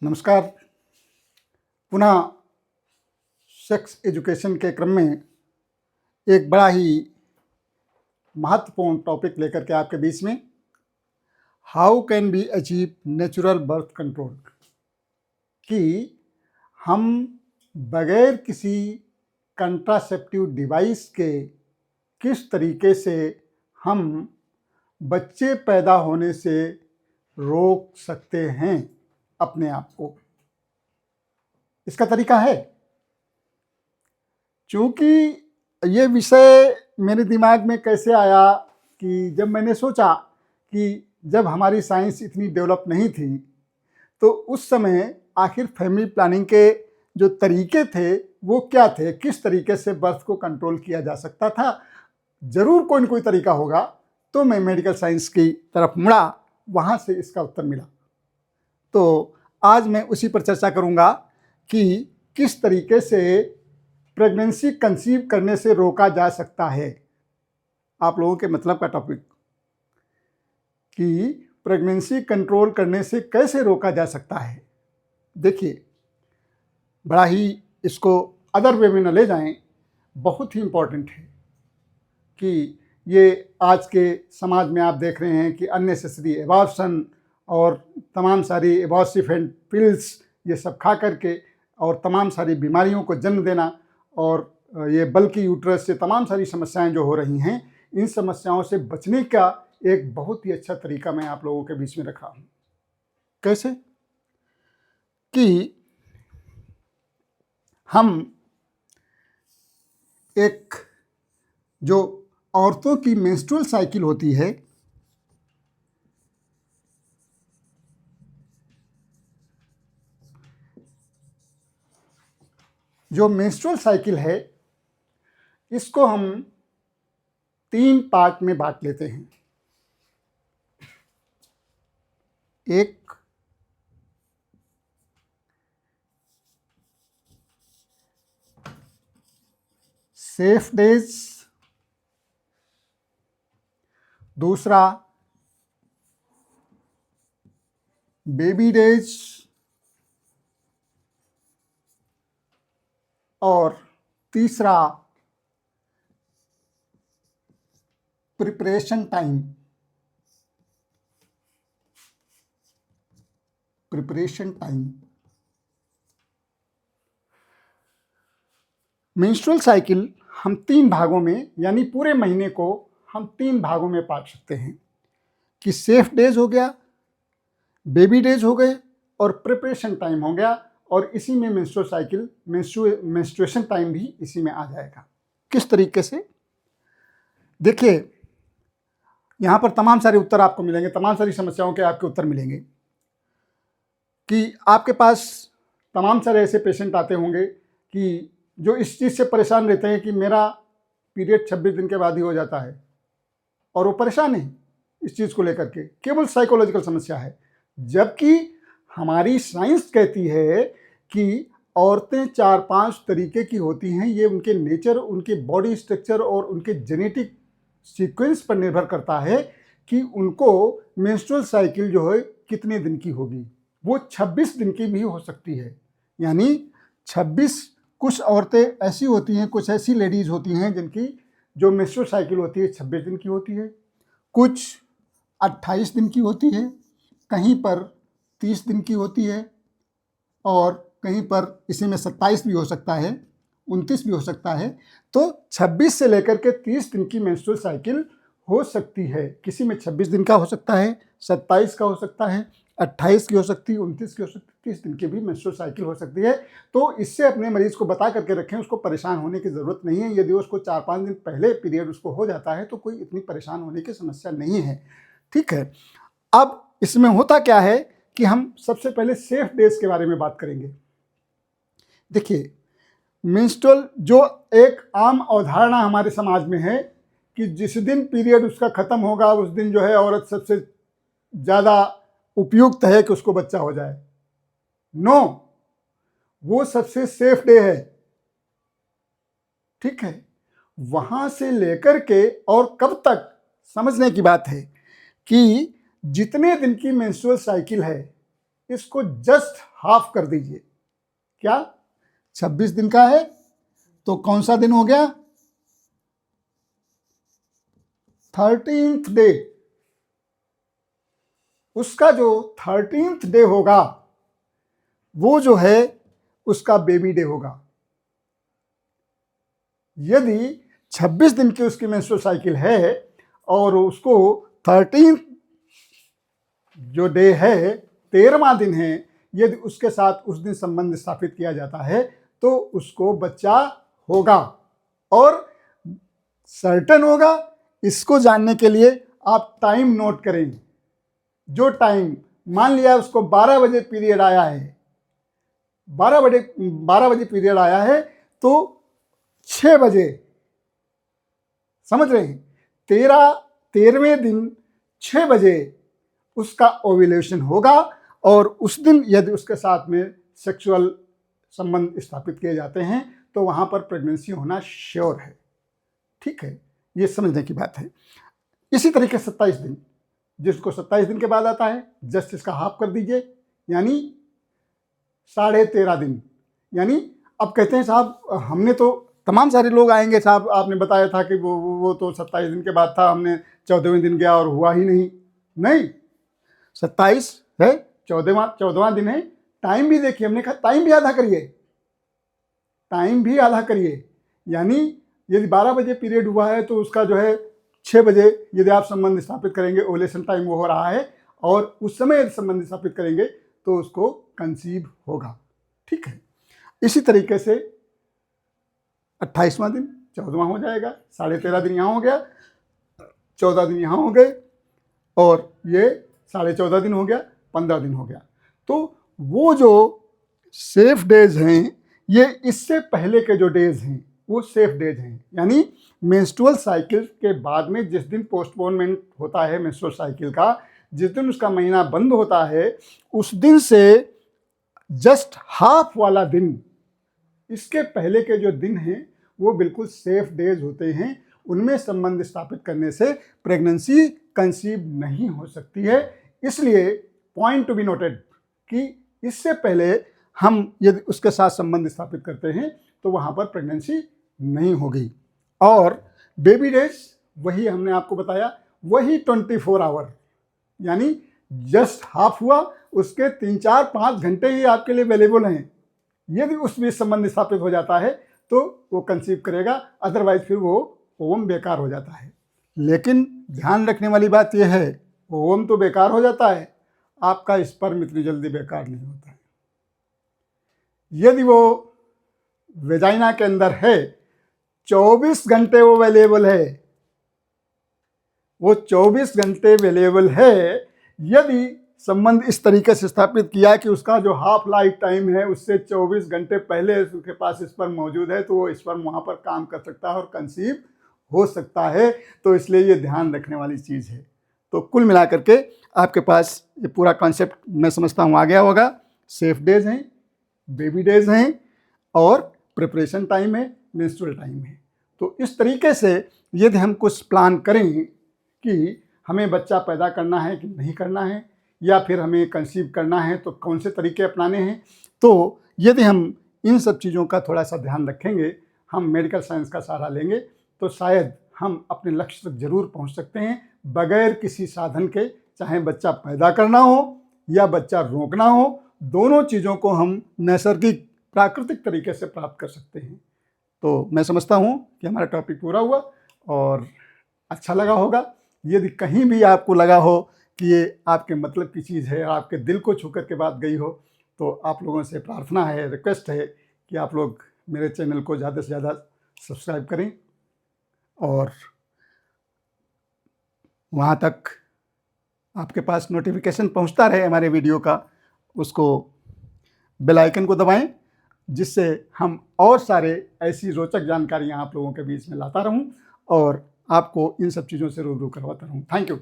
नमस्कार। पुनः sex education के क्रम में एक बड़ा ही महत्वपूर्ण टॉपिक लेकर के आपके बीच में, how can be achieve natural birth control, कि हम बगैर किसी कंट्रासेप्टिव डिवाइस के किस तरीके से हम बच्चे पैदा होने से रोक सकते हैं अपने आप को। इसका तरीका है, चूँकि ये विषय मेरे दिमाग में कैसे आया कि जब मैंने सोचा कि जब हमारी साइंस इतनी डेवलप नहीं थी तो उस समय आखिर फैमिली प्लानिंग के जो तरीके थे वो क्या थे, किस तरीके से बर्थ को कंट्रोल किया जा सकता था। ज़रूर कोई न कोई तरीका होगा। तो मैं मेडिकल साइंस की तरफ मुड़ा, वहाँ से इसका उत्तर मिला। तो आज मैं उसी पर चर्चा करूँगा कि किस तरीके से प्रेगनेंसी कंसीव करने से रोका जा सकता है। आप लोगों के मतलब का टॉपिक कि प्रेगनेंसी कंट्रोल करने से कैसे रोका जा सकता है। देखिए, बड़ा ही इसको अदर वे में न ले जाएं, बहुत ही इम्पोर्टेंट है कि ये आज के समाज में आप देख रहे हैं कि अननेसेसरी एबॉर्शन और तमाम सारी एबॉर्सिफेंट पिल्स ये सब खा करके और तमाम सारी बीमारियों को जन्म देना और ये बल्कि यूट्रस से तमाम सारी समस्याएं जो हो रही हैं, इन समस्याओं से बचने का एक बहुत ही अच्छा तरीका मैं आप लोगों के बीच में रखा हूँ। कैसे कि हम एक जो औरतों की मेंस्ट्रुअल साइकिल होती है, जो मेंस्ट्रुअल साइकिल है, इसको हम 3 पार्ट में बांट लेते हैं। एक सेफ डेज, दूसरा बेबी डेज और तीसरा प्रिपरेशन टाइम। मेंस्ट्रुअल साइकिल हम 3 भागों में, यानी पूरे महीने को हम 3 भागों में बांट सकते हैं कि सेफ डेज हो गया, बेबी डेज हो गए और प्रिपरेशन टाइम हो गया। और इसी में मेंस्ट्रुअल साइकिल, मेंस्ट्रुएशन टाइम भी इसी में आ जाएगा। किस तरीके से? देखिए, यहाँ पर तमाम सारे उत्तर आपको मिलेंगे, तमाम सारी समस्याओं के आपके उत्तर मिलेंगे कि आपके पास तमाम सारे ऐसे पेशेंट आते होंगे कि जो इस चीज़ से परेशान रहते हैं कि मेरा पीरियड 26 दिन के बाद ही हो जाता है, और वो परेशान है इस चीज़ को लेकर के, केवल साइकोलॉजिकल समस्या है। जबकि हमारी साइंस कहती है कि औरतें 4-5 तरीके की होती हैं। ये उनके नेचर, उनके बॉडी स्ट्रक्चर और उनके जेनेटिक सीक्वेंस पर निर्भर करता है कि उनको मेंस्ट्रुअल साइकिल जो है कितने दिन की होगी। वो 26 दिन की भी हो सकती है, यानी 26। कुछ औरतें ऐसी होती हैं, कुछ ऐसी लेडीज़ होती हैं जिनकी जो मेंस्ट्रुअल साइकिल होती है 26 दिन की होती है, कुछ 28 दिन की होती है, कहीं पर 30 दिन की होती है और कहीं पर इसी में 27 भी हो सकता है, 29 भी हो सकता है। तो 26 से लेकर के 30 दिन की मेंस्ट्रुअल साइकिल हो सकती है। किसी में 26 दिन का हो सकता है, 27 का हो सकता है, 28 की हो सकती है, 29 की हो सकती है, 30 दिन की भी मेंस्ट्रुअल साइकिल हो सकती है। तो इससे अपने मरीज को बता करके रखें, उसको परेशान होने की ज़रूरत नहीं है। यदि उसको 4-5 दिन पहले पीरियड उसको हो जाता है तो कोई इतनी परेशान होने की समस्या नहीं है। ठीक है। अब इसमें होता क्या है कि हम सबसे पहले सेफ डेज के बारे में बात करेंगे। देखिए, मेंस्ट्रुअल जो एक आम अवधारणा हमारे समाज में है कि जिस दिन पीरियड उसका ख़त्म होगा उस दिन जो है औरत सबसे ज़्यादा उपयुक्त है कि उसको बच्चा हो जाए। नो, वो सबसे सेफ डे है। ठीक है। वहाँ से लेकर के और कब तक, समझने की बात है कि जितने दिन की मेंस्ट्रुअल साइकिल है इसको जस्ट हाफ कर दीजिए। क्या 26 दिन का है तो कौन सा दिन हो गया? 13th day. उसका जो 13th डे होगा वो जो है उसका बेबी डे होगा। यदि 26 दिन की उसकी मेंस्ट्रुअल साइकिल है और उसको 13th जो डे है 13वां दिन है, यदि उसके साथ उस दिन संबंध स्थापित किया जाता है तो उसको बच्चा होगा और सर्टेन होगा। इसको जानने के लिए आप टाइम नोट करें। जो टाइम मान लिया उसको 12 बजे पीरियड आया है, 12 बजे पीरियड आया है तो 6 बजे, समझ रहे हैं, 13वें दिन 6 बजे उसका ओव्यूलेशन होगा और उस दिन यदि उसके साथ में सेक्सुअल संबंध स्थापित किए जाते हैं तो वहां पर प्रेगनेंसी होना श्योर है। ठीक है, ये समझने की बात है। इसी तरीके 27 दिन, जिसको 27 दिन के बाद आता है, जस्ट इसका हाफ कर दीजिए, यानी 13.5 दिन। यानी अब कहते हैं साहब हमने तो, तमाम सारे लोग आएंगे साहब आपने बताया था कि वो तो 27 दिन के बाद था, हमने 14वें दिन गया और हुआ ही नहीं। नहीं, 27 है, 14वां दिन है। टाइम भी देखिए, हमने कहा टाइम भी आधा करिए, टाइम भी आधा करिए। यानी यदि 12 बजे पीरियड हुआ है तो उसका जो है 6 बजे यदि आप संबंध स्थापित करेंगे, ओवुलेशन टाइम वो हो रहा है, और उस समय यदि संबंध स्थापित करेंगे तो उसको कंसीव होगा। ठीक है, इसी तरीके से 28वां दिन 14वां हो जाएगा, 13.5 दिन यहाँ हो गया, 14 दिन यहाँ हो गए और ये 14.5 दिन हो गया, 15 दिन हो गया। तो वो जो सेफ डेज हैं ये इससे पहले के जो डेज हैं वो सेफ डेज हैं। यानी मेंस्ट्रुअल साइकिल के बाद में जिस दिन पोस्टपोनमेंट होता है मेंस्ट्रुअल साइकिल का, जिस दिन उसका महीना बंद होता है, उस दिन से जस्ट हाफ वाला दिन, इसके पहले के जो दिन हैं वो बिल्कुल सेफ डेज होते हैं। उनमें संबंध स्थापित करने से प्रेगनेंसी कंसीव नहीं हो सकती है। इसलिए पॉइंट टू बी नोटेड कि इससे पहले हम यदि उसके साथ संबंध स्थापित करते हैं तो वहाँ पर प्रेगनेंसी नहीं होगी। और बेबी डेज वही हमने आपको बताया, वही 24 आवर, यानी जस्ट हाफ हुआ, उसके 3, 4, 5 घंटे ही आपके लिए अवेलेबल हैं। यदि उस बीच संबंध स्थापित हो जाता है तो वो कंसीव करेगा, अदरवाइज फिर वो ओवम बेकार हो जाता है। लेकिन ध्यान रखने वाली बात यह है, ओवम तो बेकार हो जाता है, आपका स्पर्म इतनी जल्दी बेकार नहीं होता है। यदि वो वेजाइना के अंदर है, 24 घंटे वो अवेलेबल है, वो 24 घंटे अवेलेबल है। यदि संबंध इस तरीके से स्थापित किया कि उसका जो हाफ लाइफ टाइम है उससे 24 घंटे पहले उसके पास स्पर्म मौजूद है, तो वो स्पर्म वहाँ पर काम कर सकता है और कंसीव हो सकता है। तो इसलिए ये ध्यान रखने वाली चीज़ है। तो कुल मिलाकर के आपके पास ये पूरा कॉन्सेप्ट मैं समझता हूँ आ गया होगा। सेफ डेज हैं, बेबी डेज हैं और प्रिपरेशन टाइम है, मेंस्ट्रुअल टाइम है। तो इस तरीके से यदि हम कुछ प्लान करें कि हमें बच्चा पैदा करना है कि नहीं करना है, या फिर हमें कंसीव करना है तो कौन से तरीके अपनाने हैं, तो यदि हम इन सब चीज़ों का थोड़ा सा ध्यान रखेंगे, हम मेडिकल साइंस का सहारा लेंगे, तो शायद हम अपने लक्ष्य तक जरूर पहुंच सकते हैं बगैर किसी साधन के। चाहे बच्चा पैदा करना हो या बच्चा रोकना हो, दोनों चीज़ों को हम नैसर्गिक प्राकृतिक तरीके से प्राप्त कर सकते हैं। तो मैं समझता हूँ कि हमारा टॉपिक पूरा हुआ और अच्छा लगा होगा। यदि कहीं भी आपको लगा हो कि ये आपके मतलब की चीज़ है, आपके दिल को छू कर के बात गई हो, तो आप लोगों से प्रार्थना है, रिक्वेस्ट है कि आप लोग मेरे चैनल को ज़्यादा से ज़्यादा सब्सक्राइब करें और वहाँ तक आपके पास नोटिफिकेशन पहुँचता रहे हमारे वीडियो का, उसको बेल आइकन को दबाएं, जिससे हम और सारे ऐसी रोचक जानकारियाँ आप लोगों के बीच में लाता रहूं और आपको इन सब चीज़ों से रूबरू करवाता रहूं। Thank you.